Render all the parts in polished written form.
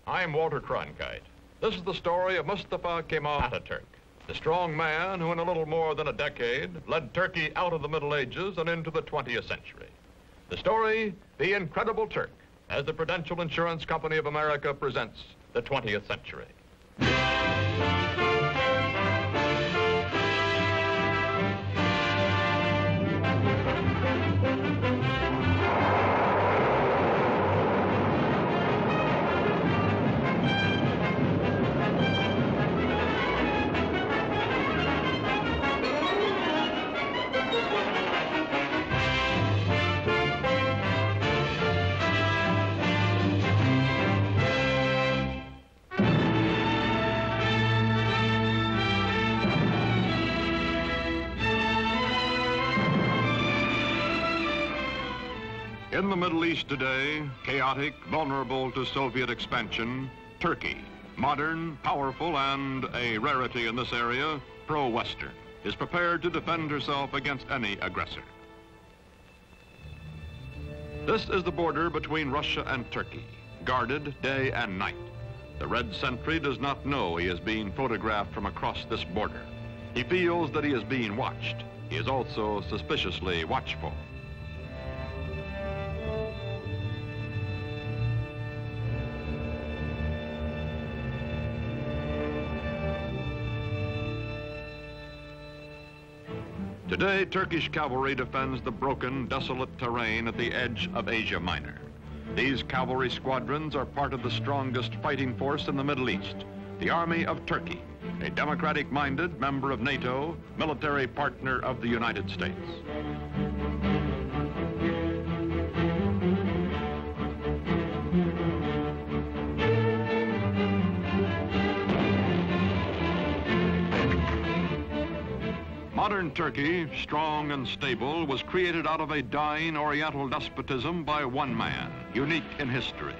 I'm Walter Cronkite. This is the story of Mustafa Kemal ATATURK, the strong man who in a little more than a decade led Turkey out of the Middle Ages and into the 20th century. The story, The Incredible Turk, as the Prudential Insurance Company of America presents the 20th century. In the Middle East today, chaotic, vulnerable to Soviet expansion, Turkey, modern, powerful, and a rarity in this area, pro-Western, is prepared to defend herself against any aggressor. This is the border between Russia and Turkey, guarded day and night. The red sentry does not know he is being photographed from across this border. He feels that he is being watched. He is also suspiciously watchful. Today, Turkish cavalry defends the broken, desolate terrain at the edge of Asia Minor. These cavalry squadrons are part of the strongest fighting force in the Middle East, the Army of Turkey, a democratic-minded member of NATO, military partner of the United States. Modern Turkey, strong and stable, was created out of a dying Oriental despotism by one man, unique in history,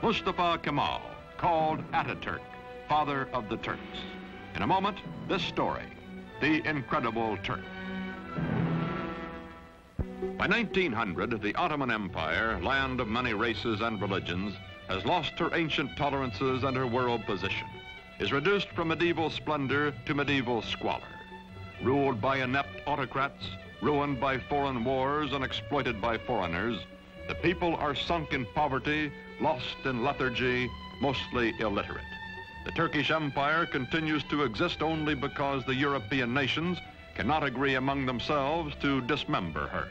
Mustafa Kemal, called Ataturk, father of the Turks. In a moment, this story, The Incredible Turk. By 1900, the Ottoman Empire, land of many races and religions, has lost her ancient tolerances and her world position, is reduced from medieval splendor to medieval squalor. Ruled by inept autocrats, ruined by foreign wars and exploited by foreigners, the people are sunk in poverty, lost in lethargy, mostly illiterate. The Turkish Empire continues to exist only because the European nations cannot agree among themselves to dismember her.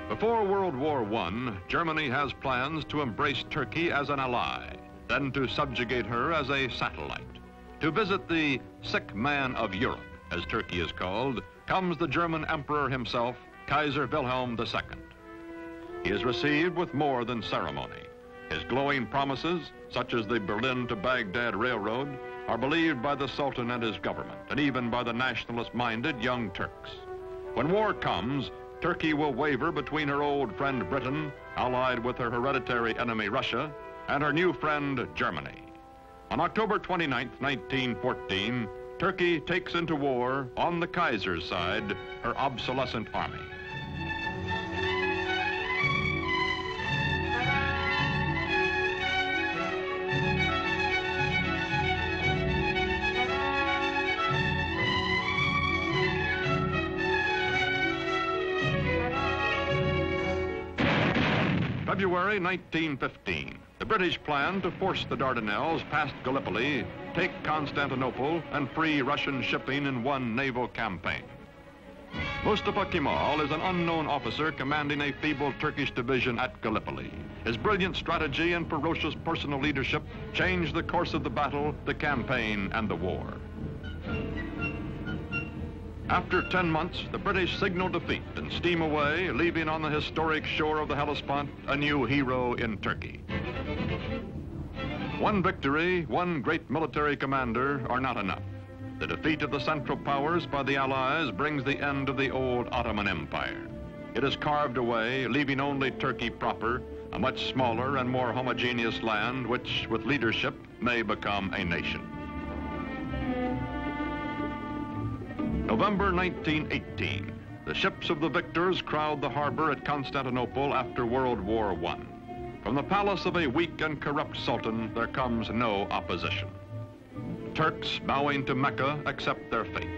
Before World War I, Germany has plans to embrace Turkey as an ally, then to subjugate her as a satellite. To visit the sick man of Europe, as Turkey is called, comes the German emperor himself, Kaiser Wilhelm II. He is received with more than ceremony. His glowing promises, such as the Berlin to Baghdad Railroad, are believed by the Sultan and his government, and even by the nationalist-minded Young Turks. When war comes, Turkey will waver between her old friend Britain, allied with her hereditary enemy Russia, and her new friend Germany. On October 29, 1914, Turkey takes into war, on the Kaiser's side, her obsolescent army. February 1915, the British plan to force the Dardanelles past Gallipoli, take Constantinople, and free Russian shipping in one naval campaign. Mustafa Kemal is an unknown officer commanding a feeble Turkish division at Gallipoli. His brilliant strategy and ferocious personal leadership changed the course of the battle, the campaign, and the war. After 10 months, the British signal defeat and steam away, leaving on the historic shore of the Hellespont a new hero in Turkey. One victory, one great military commander are not enough. The defeat of the Central Powers by the Allies brings the end of the old Ottoman Empire. It is carved away, leaving only Turkey proper, a much smaller and more homogeneous land which, with leadership, may become a nation. November 1918. The ships of the victors crowd the harbor at Constantinople after World War I. From the palace of a weak and corrupt sultan, there comes no opposition. Turks bowing to Mecca accept their fate.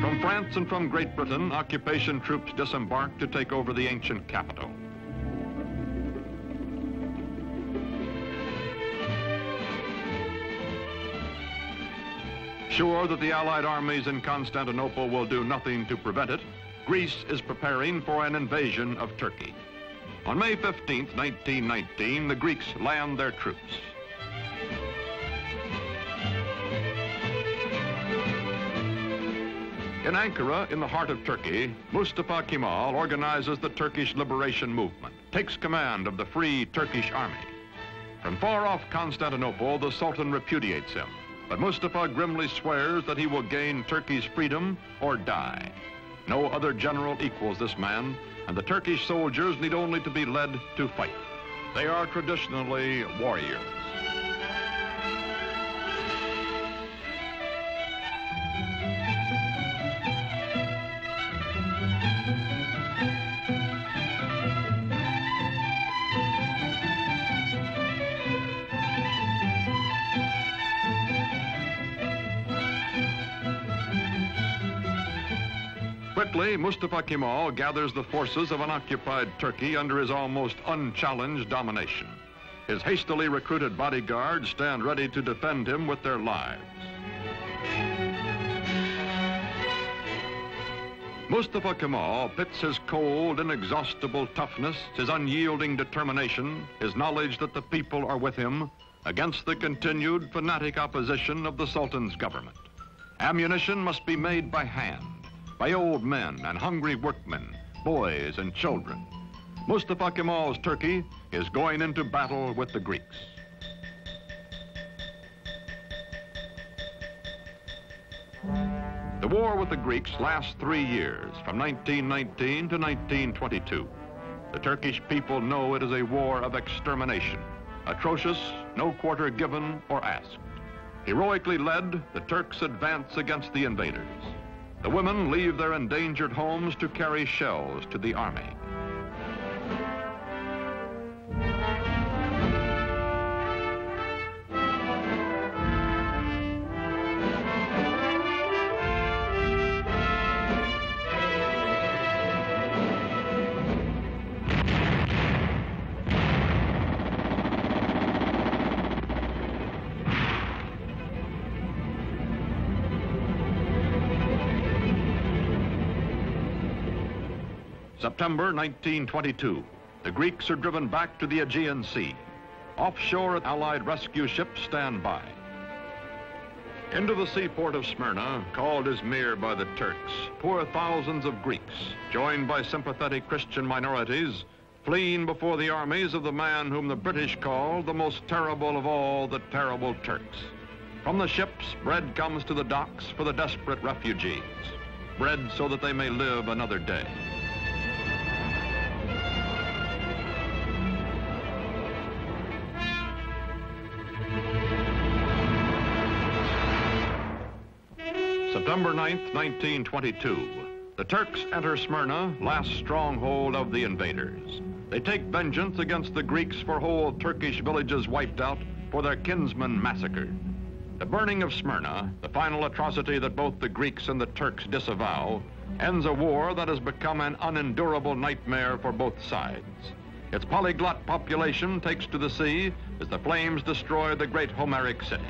From France and from Great Britain, occupation troops disembark to take over the ancient capital. Sure that the Allied armies in Constantinople will do nothing to prevent it, Greece is preparing for an invasion of Turkey. On May 15, 1919, the Greeks land their troops. In Ankara, in the heart of Turkey, Mustafa Kemal organizes the Turkish liberation movement, takes command of the Free Turkish Army. From far off Constantinople, the Sultan repudiates him, but Mustafa grimly swears that he will gain Turkey's freedom or die. No other general equals this man, and the Turkish soldiers need only to be led to fight. They are traditionally warriors. Quickly, Mustafa Kemal gathers the forces of an occupied Turkey under his almost unchallenged domination. His hastily recruited bodyguards stand ready to defend him with their lives. Mustafa Kemal pits his cold, inexhaustible toughness, his unyielding determination, his knowledge that the people are with him, against the continued fanatic opposition of the Sultan's government. Ammunition must be made by hand, by old men and hungry workmen, boys and children. Mustafa Kemal's Turkey is going into battle with the Greeks. The war with the Greeks lasts 3 years, from 1919 to 1922. The Turkish people know it is a war of extermination, atrocious, no quarter given or asked. Heroically led, the Turks advance against the invaders. The women leave their endangered homes to carry shells to the army. September 1922, the Greeks are driven back to the Aegean Sea. Offshore, Allied rescue ships stand by. Into the seaport of Smyrna, called Izmir by the Turks, pour thousands of Greeks, joined by sympathetic Christian minorities, fleeing before the armies of the man whom the British call the most terrible of all the terrible Turks. From the ships, bread comes to the docks for the desperate refugees. Bread so that they may live another day. September 9th, 1922. The Turks enter Smyrna, last stronghold of the invaders. They take vengeance against the Greeks for whole Turkish villages wiped out, for their kinsmen massacred. The burning of Smyrna, the final atrocity that both the Greeks and the Turks disavow, ends a war that has become an unendurable nightmare for both sides. Its polyglot population takes to the sea as the flames destroy the great Homeric city.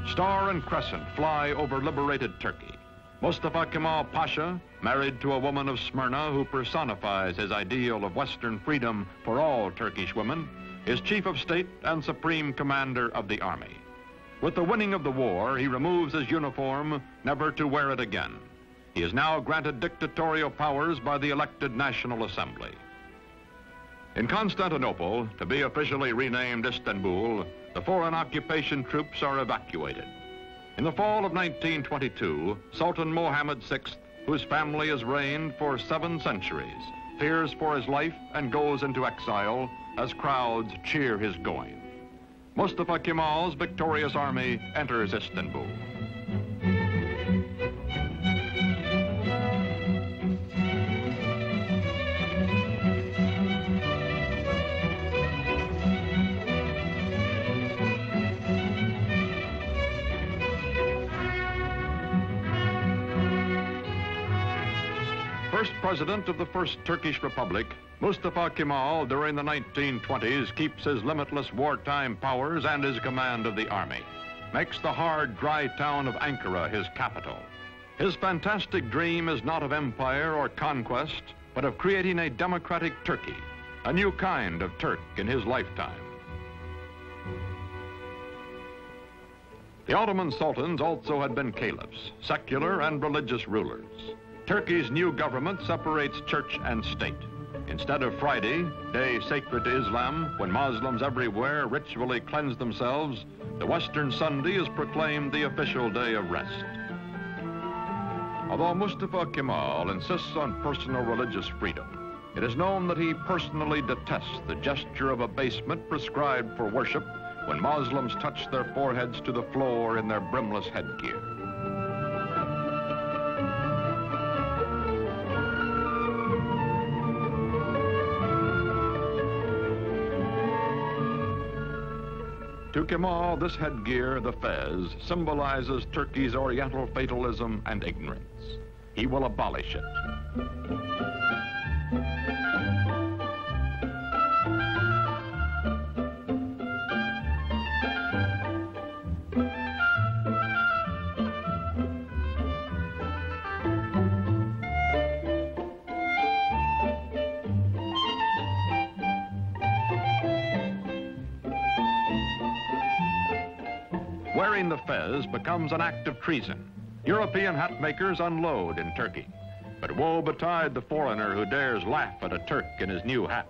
Star and crescent fly over liberated Turkey. Mustafa Kemal Pasha, married to a woman of Smyrna who personifies his ideal of Western freedom for all Turkish women, is chief of state and supreme commander of the army. With the winning of the war, he removes his uniform, never to wear it again. He is now granted dictatorial powers by the elected National Assembly. In Constantinople, to be officially renamed Istanbul, the foreign occupation troops are evacuated. In the fall of 1922, Sultan Mohammed VI, whose family has reigned for 7 centuries, fears for his life and goes into exile as crowds cheer his going. Mustafa Kemal's victorious army enters Istanbul. First president of the First Turkish Republic, Mustafa Kemal, during the 1920s, keeps his limitless wartime powers and his command of the army, makes the hard, dry town of Ankara his capital. His fantastic dream is not of empire or conquest, but of creating a democratic Turkey, a new kind of Turk in his lifetime. The Ottoman sultans also had been caliphs, secular and religious rulers. Turkey's new government separates church and state. Instead of Friday, day sacred to Islam, when Muslims everywhere ritually cleanse themselves, the Western Sunday is proclaimed the official day of rest. Although Mustafa Kemal insists on personal religious freedom, it is known that he personally detests the gesture of abasement prescribed for worship when Muslims touch their foreheads to the floor in their brimless headgear. To Kemal, this headgear, the fez, symbolizes Turkey's Oriental fatalism and ignorance. He will abolish it. Wearing the fez becomes an act of treason. European hat makers unload in Turkey. But woe betide the foreigner who dares laugh at a Turk in his new hat.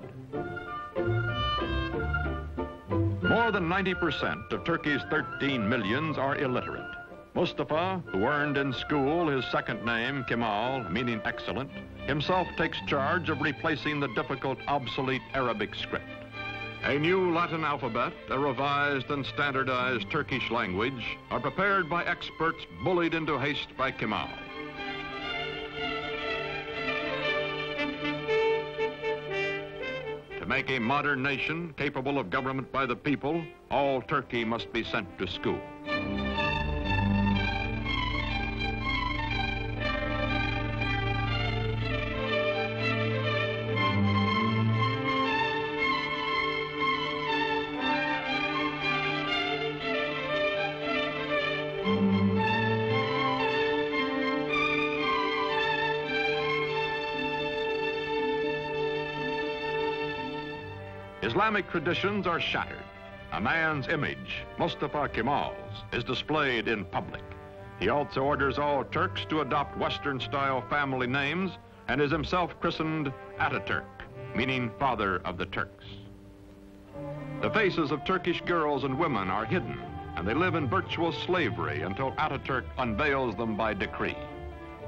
More than 90% of Turkey's 13 millions are illiterate. Mustafa, who earned in school his second name, Kemal, meaning excellent, himself takes charge of replacing the difficult, obsolete Arabic script. A new Latin alphabet, a revised and standardized Turkish language are prepared by experts bullied into haste by Kemal. To make a modern nation capable of government by the people, all Turkey must be sent to school. Islamic traditions are shattered. A man's image, Mustafa Kemal's, is displayed in public. He also orders all Turks to adopt Western-style family names and is himself christened ATATURK, meaning father of the Turks. The faces of Turkish girls and women are hidden, and they live in virtual slavery until ATATURK unveils them by decree.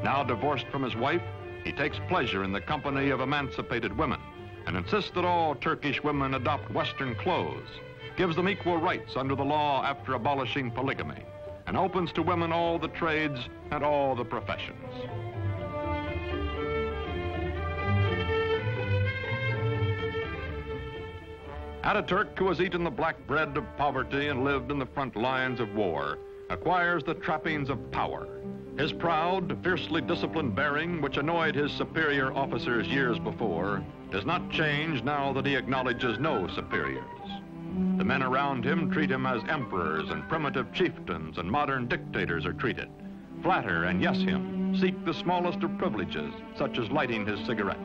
Now divorced from his wife, he takes pleasure in the company of emancipated women and insists that all Turkish women adopt Western clothes, gives them equal rights under the law after abolishing polygamy, and opens to women all the trades and all the professions. Ataturk, who has eaten the black bread of poverty and lived in the front lines of war, acquires the trappings of power. His proud, fiercely disciplined bearing, which annoyed his superior officers years before, does not change now that he acknowledges no superiors. The men around him treat him as emperors and primitive chieftains and modern dictators are treated. Flatter and yes him, seek the smallest of privileges, such as lighting his cigarette.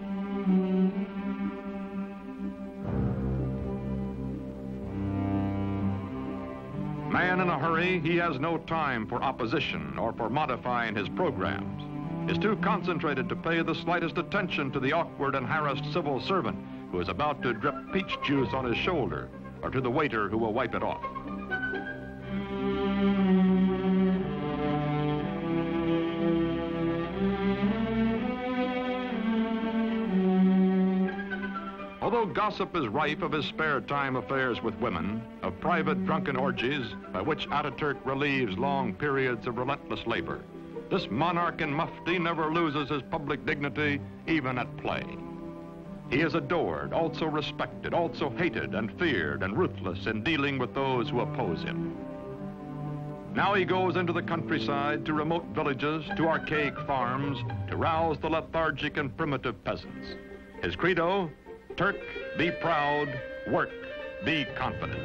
hurry, he has no time for opposition or for modifying his programs. Is too concentrated to pay the slightest attention to the awkward and harassed civil servant who is about to drip peach juice on his shoulder, or to the waiter who will wipe it off. Although gossip is rife of his spare time affairs with women, of private drunken orgies by which Ataturk relieves long periods of relentless labor, this monarch in mufti never loses his public dignity, even at play. He is adored, also respected, also hated and feared and ruthless in dealing with those who oppose him. Now he goes into the countryside, to remote villages, to archaic farms, to rouse the lethargic and primitive peasants. His credo, Turk, be proud, work, be confident.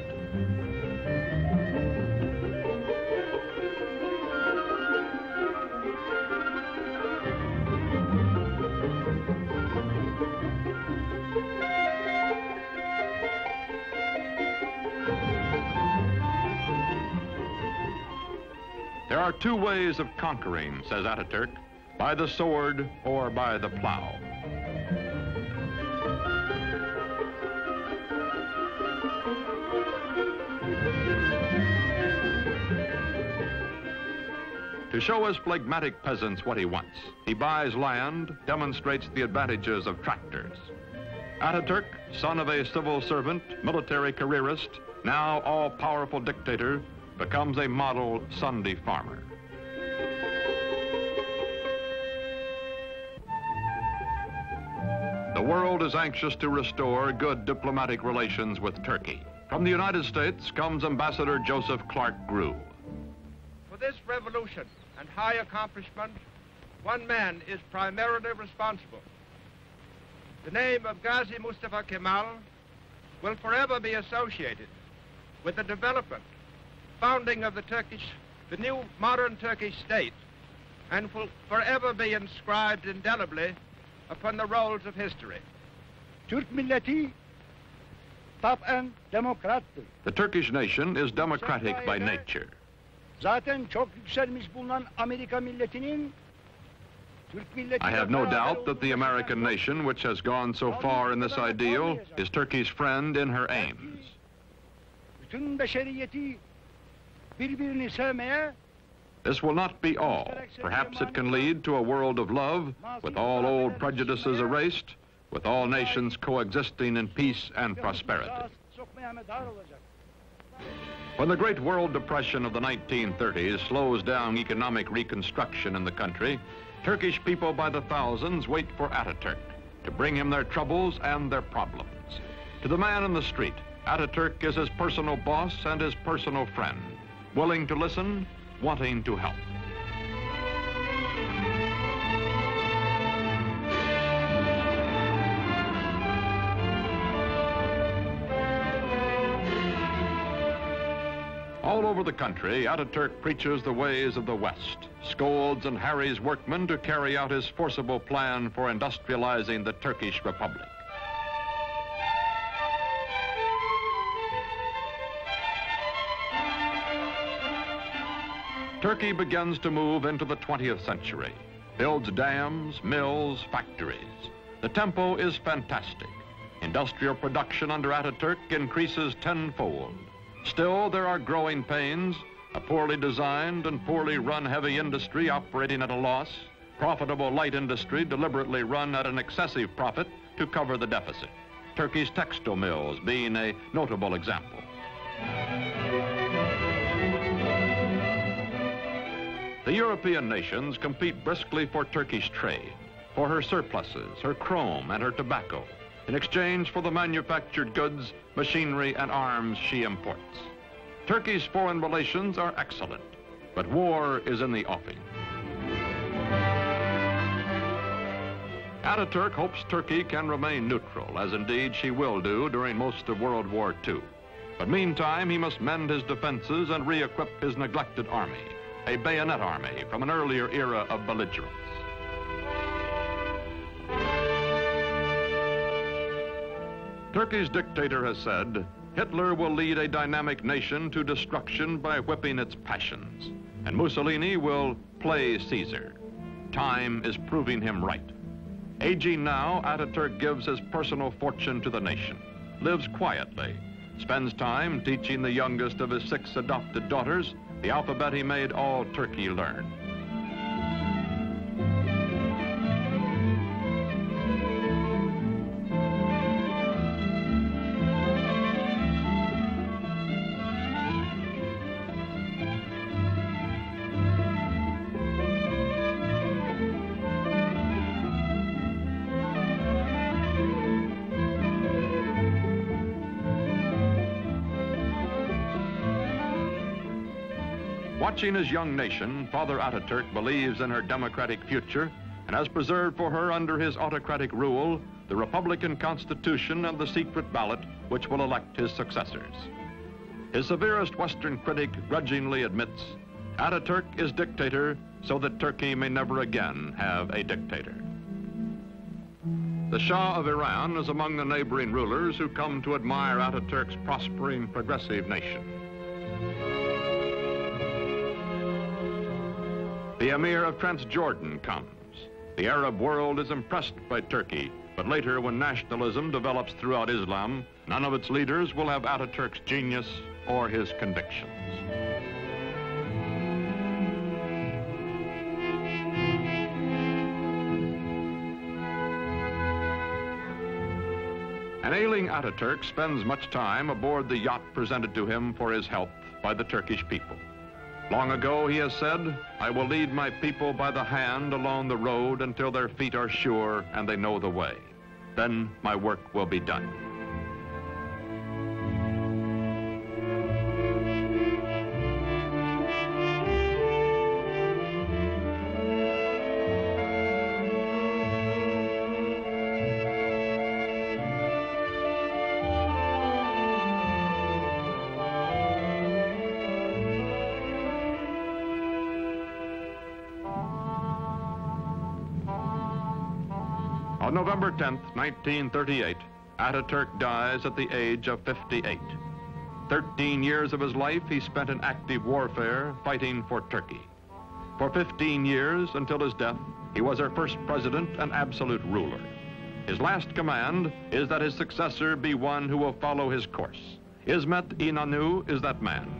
There are two ways of conquering, says Ataturk, by the sword or by the plow. To show his phlegmatic peasants what he wants, he buys land, demonstrates the advantages of tractors. Ataturk, son of a civil servant, military careerist, now all-powerful dictator, becomes a model Sunday farmer. The world is anxious to restore good diplomatic relations with Turkey. From the United States comes Ambassador Joseph Clark Grew. For this revolution and high accomplishment, one man is primarily responsible. The name of Gazi Mustafa Kemal will forever be associated with the development, founding of the new modern Turkish state, and will forever be inscribed indelibly upon the rolls of history. Türk milleti taben demokrattır. The Turkish nation is democratic by nature. Zaten çok yükselmiş bulunan Amerika milletinin Türk milleti. I have no doubt that the American nation, which has gone so far in this ideal, is Turkey's friend in her aims. Bütün beşeriyeti birbirini sevmeye. This will not be all. Perhaps it can lead to a world of love, with all old prejudices erased, with all nations coexisting in peace and prosperity. When the Great World Depression of the 1930s slows down economic reconstruction in the country, Turkish people by the thousands wait for Ataturk to bring him their troubles and their problems. To the man in the street, Ataturk is his personal boss and his personal friend, willing to listen, wanting to help. All over the country, Ataturk preaches the ways of the West, scolds and harries workmen to carry out his forcible plan for industrializing the Turkish Republic. Turkey begins to move into the 20th century, builds dams, mills, factories. The tempo is fantastic. Industrial production under Ataturk increases tenfold. Still, there are growing pains, a poorly designed and poorly run heavy industry operating at a loss, profitable light industry deliberately run at an excessive profit to cover the deficit. Turkey's textile mills being a notable example. The European nations compete briskly for Turkish trade, for her surpluses, her chrome, and her tobacco, in exchange for the manufactured goods, machinery, and arms she imports. Turkey's foreign relations are excellent, but war is in the offing. Ataturk hopes Turkey can remain neutral, as indeed she will do during most of World War II. But meantime, he must mend his defenses and re-equip his neglected army, a bayonet army from an earlier era of belligerence. Turkey's dictator has said, Hitler will lead a dynamic nation to destruction by whipping its passions, and Mussolini will play Caesar. Time is proving him right. Aging now, Ataturk gives his personal fortune to the nation, lives quietly, spends time teaching the youngest of his 6 adopted daughters the alphabet he made all Turkey learn. Watching his young nation, Father Ataturk believes in her democratic future and has preserved for her under his autocratic rule the Republican Constitution and the secret ballot which will elect his successors. His severest Western critic grudgingly admits Ataturk is dictator so that Turkey may never again have a dictator. The Shah of Iran is among the neighboring rulers who come to admire Ataturk's prospering progressive nation. The Emir of Transjordan comes. The Arab world is impressed by Turkey, but later when nationalism develops throughout Islam, none of its leaders will have Ataturk's genius or his convictions. An ailing Ataturk spends much time aboard the yacht presented to him for his health by the Turkish people. Long ago, he has said, "I will lead my people by the hand along the road until their feet are sure and they know the way. Then my work will be done." On November 10th, 1938, Ataturk dies at the age of 58. 13 years of his life he spent in active warfare fighting for Turkey. For 15 years, until his death, he was our first president and absolute ruler. His last command is that his successor be one who will follow his course. İsmet İnönü is that man.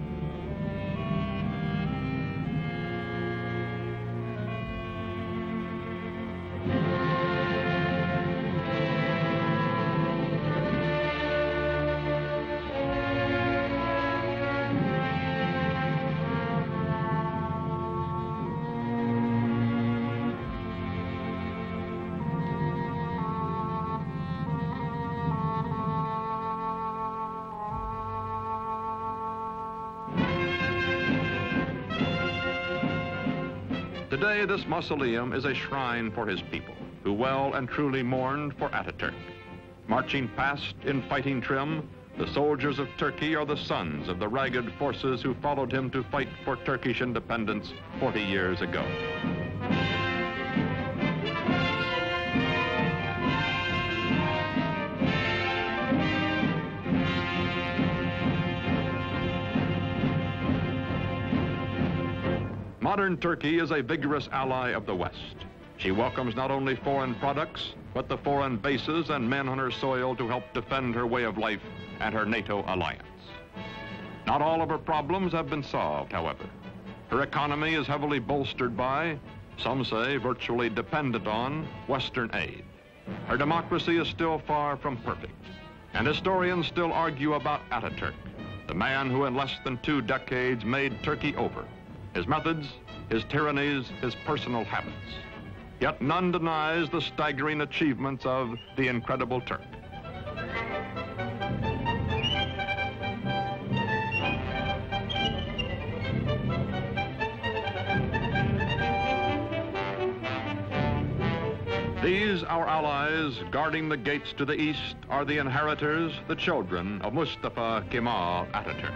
Today, this mausoleum is a shrine for his people, who well and truly mourned for Ataturk. Marching past in fighting trim, the soldiers of Turkey are the sons of the ragged forces who followed him to fight for Turkish independence 40 years ago. Modern Turkey is a vigorous ally of the West. She welcomes not only foreign products, but the foreign bases and men on her soil to help defend her way of life and her NATO alliance. Not all of her problems have been solved, however. Her economy is heavily bolstered by, some say virtually dependent on, Western aid. Her democracy is still far from perfect, and historians still argue about Ataturk, the man who in less than 2 decades made Turkey over. His methods, his tyrannies, his personal habits. Yet none denies the staggering achievements of the incredible Turk. These, our allies, guarding the gates to the east, are the inheritors, the children of Mustafa Kemal ATATURK.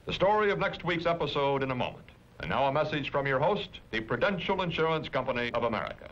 The story of next week's episode in a moment. And now a message from your host, the Prudential Insurance Company of America.